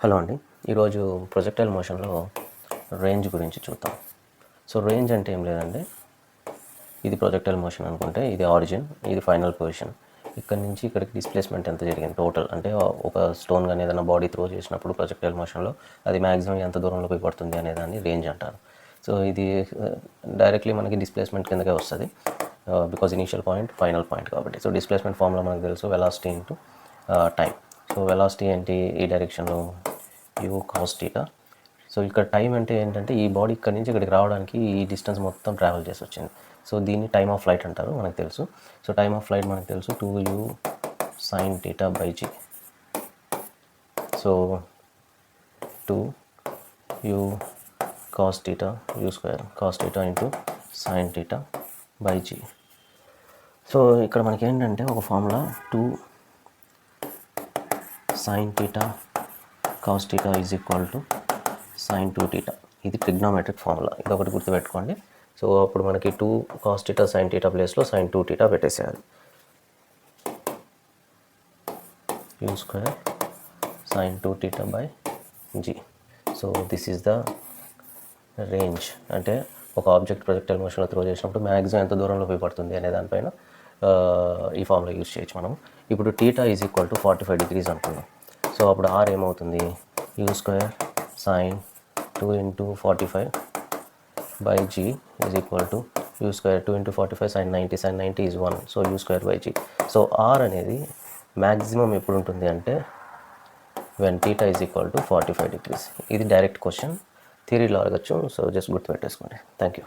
Hello అండి. ఈరోజు projectile మోషన్లో రేంజ్ గురించి చూద్దాం. సో రేంజ్ అంటే ఏం లేదండి, ఇది ప్రొజెక్టైల్ మోషన్ అనుకుంటే ఇది ఆరిజిన్, ఇది ఫైనల్ పొజిషన్. ఇక్కడ నుంచి ఇక్కడికి డిస్ప్లేస్మెంట్ ఎంత జరిగింది టోటల్, అంటే ఒక స్టోన్ కానీ ఏదైనా బాడీ త్రో చేసినప్పుడు ప్రొజెక్టైల్ మోషన్లో అది మ్యాక్సిమం ఎంత దూరంలో పోయి పడుతుంది అనేదాన్ని రేంజ్ అంటారు. సో ఇది డైరెక్ట్లీ మనకి డిస్ప్లేస్మెంట్ కిందకే వస్తుంది, because initial point final point కాబట్టి. సో డిస్ప్లేస్మెంట్ ఫార్ములా మనకు తెలుసు, velocity into time. So velocity ఏంటి, ఈ డైరెక్షన్లో u cos θ. సో ఇక్కడ టైం అంటే ఏంటంటే ఈ బాడీ ఇక్కడ నుంచి ఇక్కడికి రావడానికి ఈ డిస్టెన్స్ మొత్తం ట్రావెల్ చేసి వచ్చింది. సో దీన్ని టైమ్ ఆఫ్ ఫ్లైట్ అంటారు, మనకు తెలుసు. సో టైమ్ ఆఫ్ ఫ్లైట్ మనకు తెలుసు 2u sin θ/g. So 2u cos θ u square cos θ into sin θ/g. So ఇక్కడ మనకి ఏంటంటే ఒక formula 2 sin θ cos θ is equal to sin 2θ. ఇది ట్రిగ్నోమెట్రిక్ ఫార్ములా, ఇది ఒకటి గుర్తుపెట్టుకోండి. సో అప్పుడు మనకి 2 cos θ sin θ ప్లేస్లో sin 2θ పెట్టేసేయాలి. u square sin 2θ/g. So this is the range. అంటే ఒక ఆబ్జెక్ట్ ప్రొజెక్టైల్ మోషన్లో త్రో చేసినప్పుడు మ్యాక్సిమం ఎంత దూరంలో పోయి పడుతుంది అనే దానిపైన ఈ ఫార్ములా యూజ్ చేయొచ్చు మనం. ఇప్పుడు θ ఈజ్ ఈక్వల్ టు 45 degrees అనుకుందాం. సో అప్పుడు r ఏమవుతుంది, u square sin 2 into 45/g is equal to u square 2 into 45 sin 90 is 1. So u square/g. So r అనేది మ్యాక్సిమం ఎప్పుడు ఉంటుంది అంటే when θ is equal to 45 degrees. ఇది డైరెక్ట్ క్వశ్చన్, థియరీలో అడగచ్చు. సో జస్ట్ గుర్తుపెట్టేసుకోండి. Thank you.